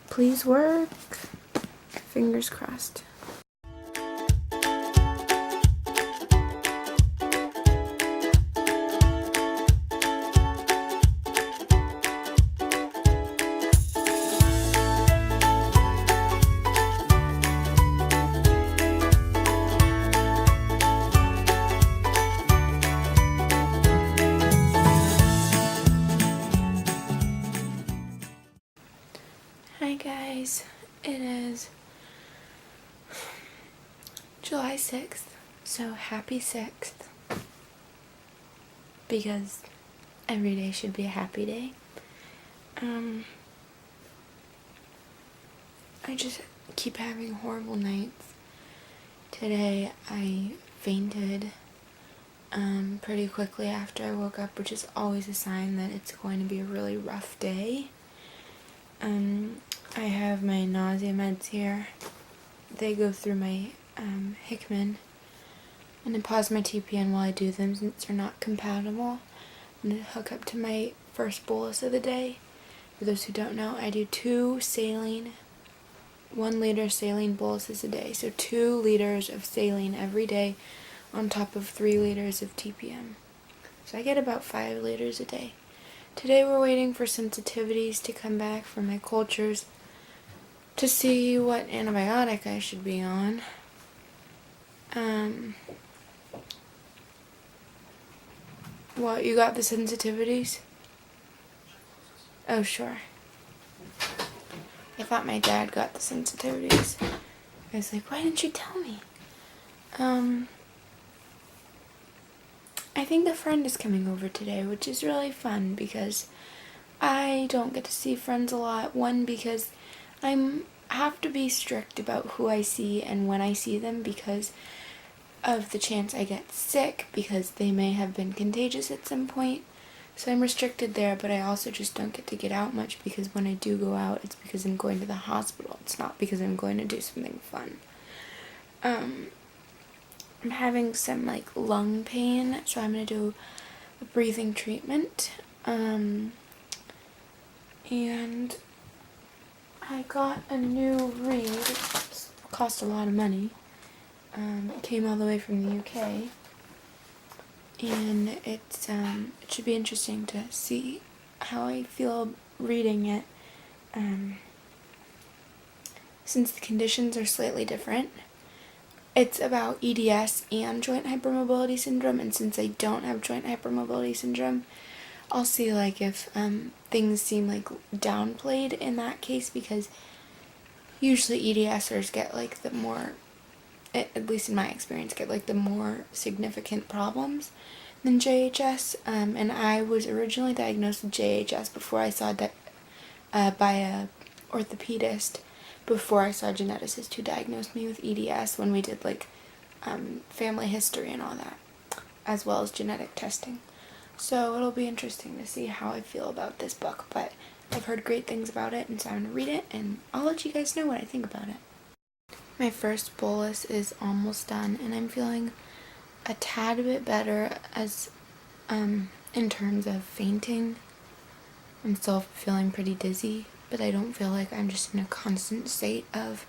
Please work. Fingers crossed. Hi guys, it is July 6th, so happy 6th, because every day should be a happy day. I just keep having horrible nights. Today I fainted pretty quickly after I woke up, which is always a sign that it's going to be a really rough day. I have my nausea meds here. They go through my Hickman, and I pause my TPN while I do them since they're not compatible. I'm going to hook up to my first bolus of the day. For those who don't know, I do 2 saline, 1 liter saline boluses a day. So 2 liters of saline every day on top of 3 liters of TPM. So I get about 5 liters a day. Today we're waiting for sensitivities to come back from my cultures to see what antibiotic I should be on. What, you got the sensitivities? Oh, sure. I thought my dad got the sensitivities. I was like, why didn't you tell me? I think a friend is coming over today, which is really fun because I don't get to see friends a lot. One, because I have to be strict about who I see and when I see them because of the chance I get sick, because they may have been contagious at some point. So I'm restricted there, but I also just don't get to get out much because when I do go out, it's because I'm going to the hospital. It's not because I'm going to do something fun. I'm having some lung pain, so I'm going to do a breathing treatment. And I got a new reed. It cost a lot of money. It came all the way from the UK. And it should be interesting to see how I feel reading it. Since the conditions are slightly different. It's about EDS and joint hypermobility syndrome, and since I don't have joint hypermobility syndrome, I'll see if things seem downplayed in that case, because usually EDSers get the more, at least in my experience, get the more significant problems than JHS, and I was originally diagnosed with JHS before I saw that by a orthopedist, before I saw a geneticist who diagnosed me with EDS when we did family history and all that, as well as genetic testing. So it'll be interesting to see how I feel about this book, but I've heard great things about it, and so I'm going to read it, and I'll let you guys know what I think about it. My first bolus is almost done, and I'm feeling a tad bit better as in terms of fainting. I'm still feeling pretty dizzy, but I don't feel like I'm just in a constant state of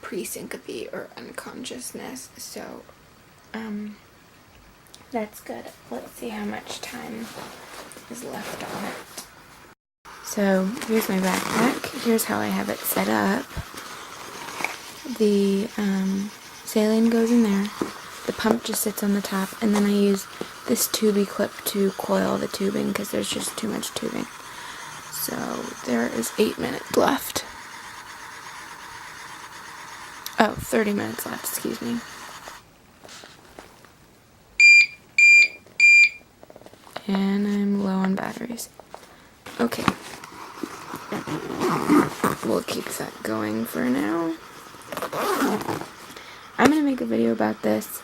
pre-syncope or unconsciousness, so that's good. Let's see how much time is left on it. So here's my backpack. Here's how I have it set up. The saline goes in there, the pump just sits on the top, and then I use this tubey clip to coil the tubing because there's just too much tubing. So there is 8 minutes left. Oh, 30 minutes left, excuse me. And I'm low on batteries. Okay. We'll keep that going for now. I'm going to make a video about this.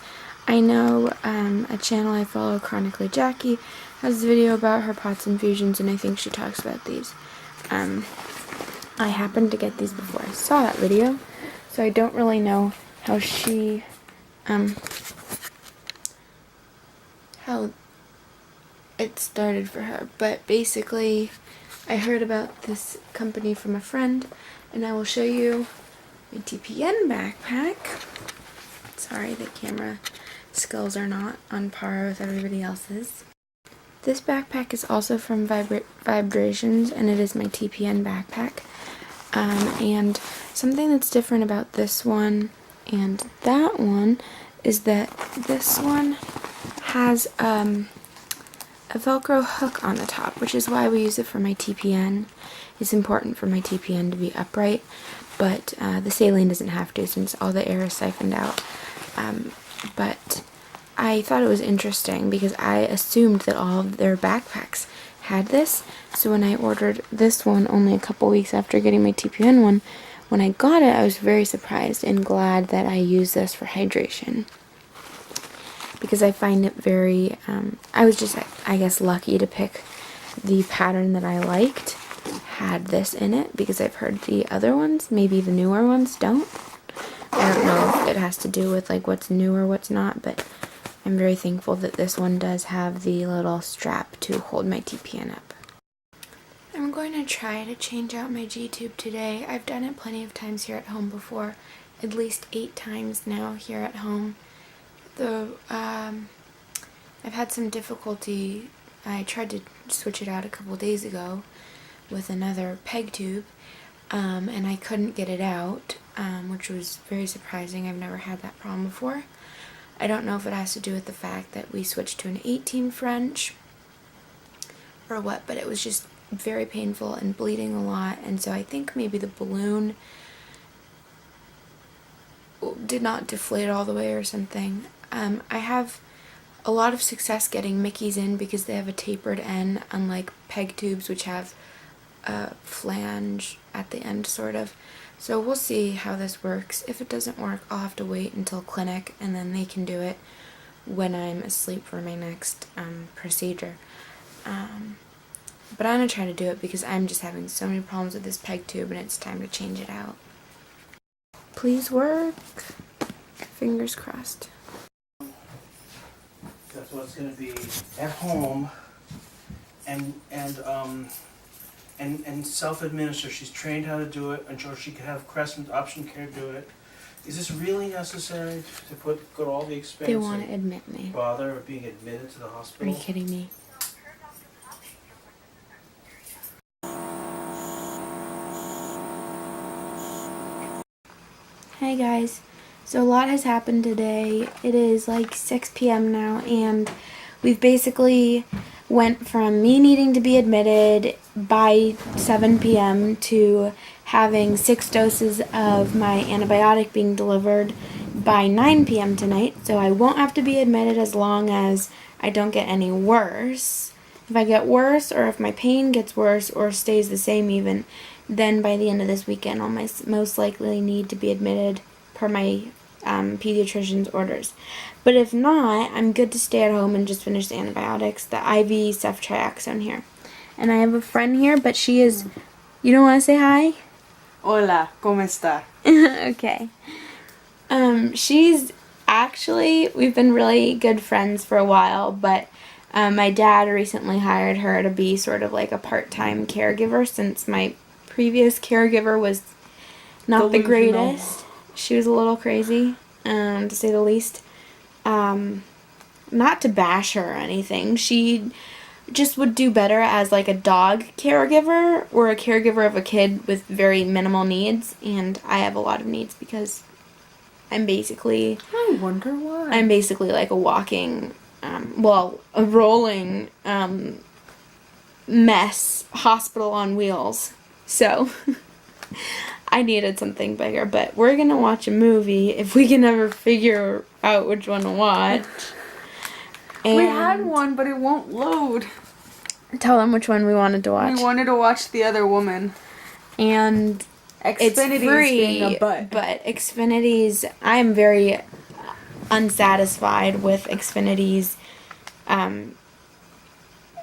I know a channel I follow, Chronically Jackie, has a video about her POTS infusions, and I think she talks about these. I happened to get these before I saw that video, so I don't really know how she, how it started for her, but basically, I heard about this company from a friend, and I will show you my TPN backpack. Sorry, the camera skills are not on par with everybody else's. This backpack is also from Vibrations, and it is my TPN backpack. And something that's different about this one and that one is that this one has a Velcro hook on the top, which is why we use it for my TPN. It's important for my TPN to be upright, but the saline doesn't have to since all the air is siphoned out. But I thought it was interesting because I assumed that all of their backpacks had this. So when I ordered this one only a couple weeks after getting my TPN one, when I got it, I was very surprised and glad that I used this for hydration. Because I find it very, I was just, I guess, lucky to pick the pattern that I liked had this in it, because I've heard the other ones, maybe the newer ones, don't. I don't know if it has to do with like what's new or what's not, but I'm very thankful that this one does have the little strap to hold my TPN up. I'm going to try to change out my G-tube today. I've done it plenty of times here at home before, at least 8 times now here at home. I've had some difficulty. I tried to switch it out a couple days ago with another peg tube, and I couldn't get it out, which was very surprising. I've never had that problem before. I don't know if it has to do with the fact that we switched to an 18 French or what, but it was just very painful and bleeding a lot, and so I think maybe the balloon did not deflate all the way or something. I have a lot of success getting Mickeys in because they have a tapered end, unlike peg tubes, which have a flange at the end, sort of. So we'll see how this works. If it doesn't work, I'll have to wait until clinic, and then they can do it when I'm asleep for my next procedure. But I'm going to try to do it because I'm just having so many problems with this peg tube, and it's time to change it out. Please work. Fingers crossed. That's what it's going to be at home, and self-administer. She's trained how to do it, and so she could have Crescent Option Care do it. Is this really necessary to go to all the expense? They want to admit me. Bother of being admitted to the hospital? Are you kidding me? Hey guys, so a lot has happened today. It is like 6 p.m. now, and we've basically went from me needing to be admitted by 7 p.m. to having 6 doses of my antibiotic being delivered by 9 p.m. tonight, so I won't have to be admitted as long as I don't get any worse. If I get worse, or if my pain gets worse or stays the same even, then by the end of this weekend I'll most likely need to be admitted per my pediatrician's orders. But if not, I'm good to stay at home and just finish the antibiotics, the IV ceftriaxone here. And I have a friend here, but she is... You don't want to say hi? Hola, ¿cómo está? Okay. She's actually... We've been really good friends for a while, but my dad recently hired her to be sort of like a part-time caregiver since my previous caregiver was not the greatest. She was a little crazy, to say the least. Not to bash her or anything. She just would do better as like a dog caregiver or a caregiver of a kid with very minimal needs, and I have a lot of needs because I'm basically... I wonder why. I'm basically like a walking, a rolling mess, hospital on wheels. So, I needed something bigger, but we're gonna watch a movie if we can ever figure out which one to watch. And we had one, but it won't load. Tell them which one we wanted to watch. We wanted to watch The Other Woman. And it's free, being a butt. but Xfinity's, I am very unsatisfied with Xfinity's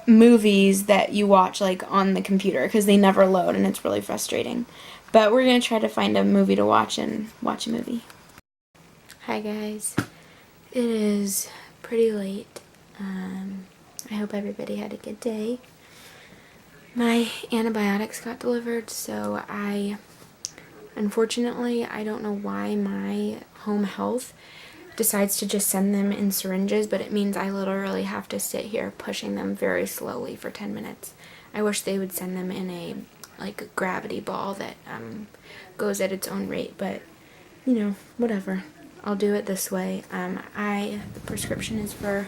movies that you watch like on the computer because they never load and it's really frustrating. But we're gonna try to find a movie to watch and watch a movie. Hi guys, it is pretty late. I hope everybody had a good day. my antibiotics got delivered, so unfortunately, I don't know why my home health decides to just send them in syringes, but it means I literally have to sit here pushing them very slowly for 10 minutes. I wish they would send them in a gravity ball that goes at its own rate, but whatever. I'll do it this way. The prescription is for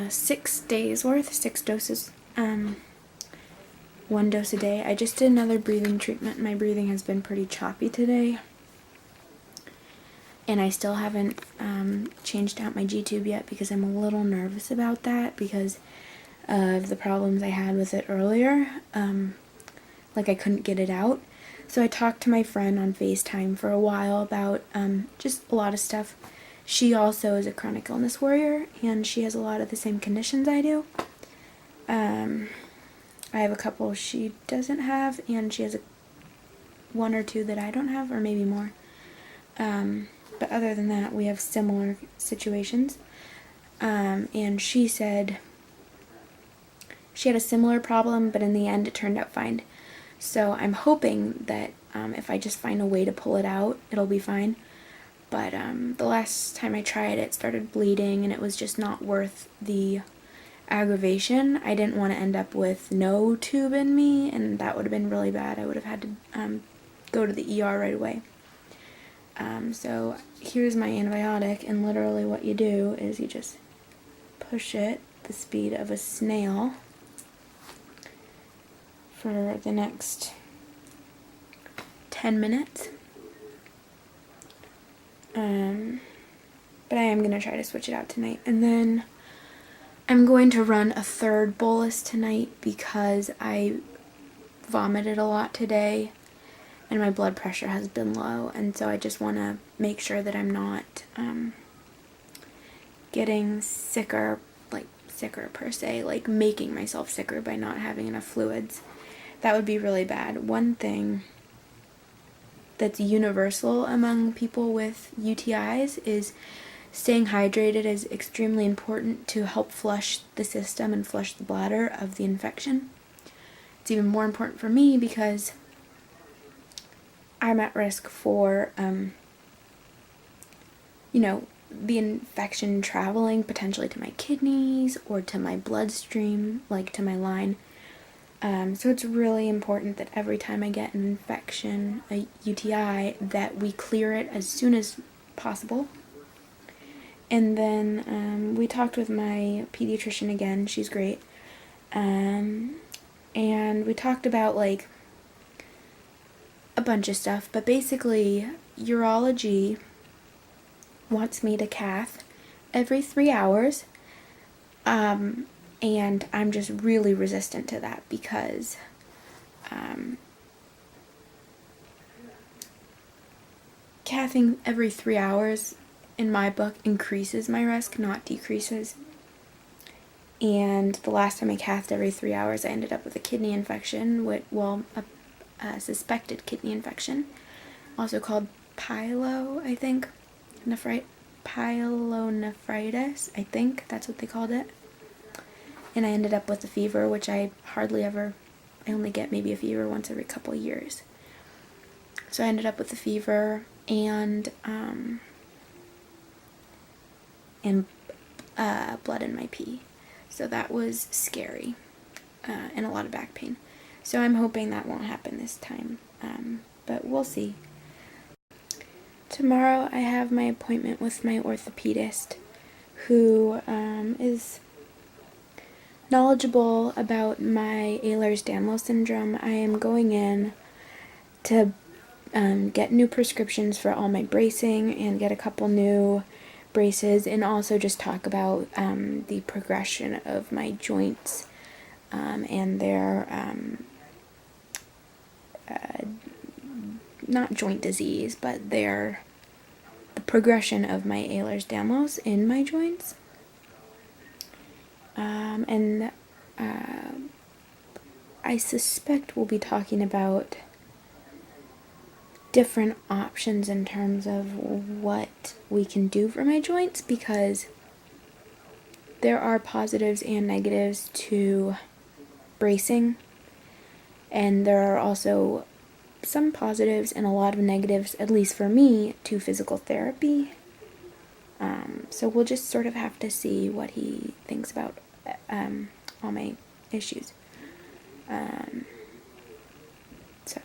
6 days worth, 6 doses. 1 dose a day. I just did another breathing treatment. My breathing has been pretty choppy today. And I still haven't changed out my G-tube yet because I'm a little nervous about that because of the problems I had with it earlier. I couldn't get it out. So I talked to my friend on FaceTime for a while about just a lot of stuff. She also is a chronic illness warrior, and she has a lot of the same conditions I do. I have a couple she doesn't have, and she has 1 or 2 that I don't have, or maybe more. But other than that, we have similar situations. And she said she had a similar problem, but in the end it turned out fine. So I'm hoping that if I just find a way to pull it out, it'll be fine. But the last time I tried it started bleeding, and it was just not worth the aggravation. I didn't want to end up with no tube in me, and that would have been really bad. I would have had to go to the ER right away. So here's my antibiotic, and literally what you do is you just push it the speed of a snail for the next 10 minutes. But I am going to try to switch it out tonight. And then I'm going to run a 3rd bolus tonight because I vomited a lot today and my blood pressure has been low. And so I just want to make sure that I'm not getting sicker per se, making myself sicker by not having enough fluids. That would be really bad. One thing that's universal among people with UTIs is staying hydrated is extremely important to help flush the system and flush the bladder of the infection. It's even more important for me because I'm at risk for, the infection traveling potentially to my kidneys or to my bloodstream, to my line. So it's really important that every time I get an infection, a UTI, that we clear it as soon as possible. And then we talked with my pediatrician again. She's great. And we talked about a bunch of stuff, but basically urology wants me to cath every 3 hours. And I'm just really resistant to that because cathing every 3 hours, in my book, increases my risk, not decreases. And the last time I cathed every 3 hours, I ended up with a kidney infection, a suspected kidney infection, also called pyelonephritis, I think that's what they called it. And I ended up with a fever, which I only get maybe a fever once every couple years. So I ended up with a fever and blood in my pee. So that was scary, and a lot of back pain. So I'm hoping that won't happen this time, but we'll see. Tomorrow I have my appointment with my orthopedist, who is knowledgeable about my Ehlers-Danlos syndrome. I am going in to get new prescriptions for all my bracing and get a couple new braces, and also just talk about the progression of my joints and their not joint disease, but the progression of my Ehlers-Danlos in my joints. And I suspect we'll be talking about different options in terms of what we can do for my joints, because there are positives and negatives to bracing. And there are also some positives and a lot of negatives, at least for me, to physical therapy. So we'll just sort of have to see what he thinks about all my issues. So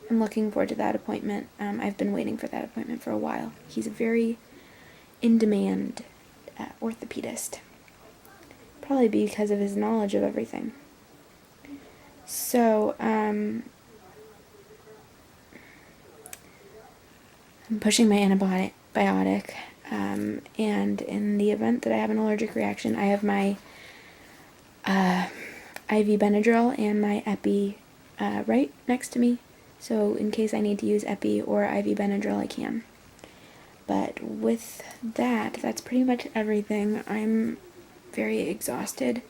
I'm looking forward to that appointment. I've been waiting for that appointment for a while. He's a very in-demand orthopedist. Probably because of his knowledge of everything. So, I'm pushing my antibiotic, and in the event that I have an allergic reaction, I have my IV Benadryl and my Epi right next to me. So in case I need to use Epi or IV Benadryl, I can. But with that, that's pretty much everything. I'm very exhausted.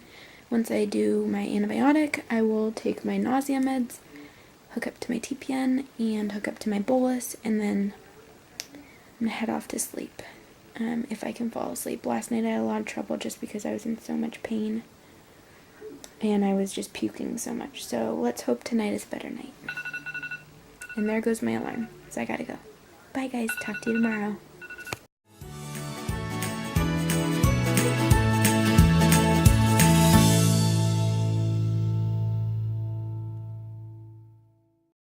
Once I do my antibiotic, I will take my nausea meds, hook up to my TPN, and hook up to my bolus, and then I'm gonna head off to sleep. If I can fall asleep. Last night I had a lot of trouble just because I was in so much pain. And I was just puking so much. So let's hope tonight is a better night. And there goes my alarm. So I gotta go. Bye guys. Talk to you tomorrow.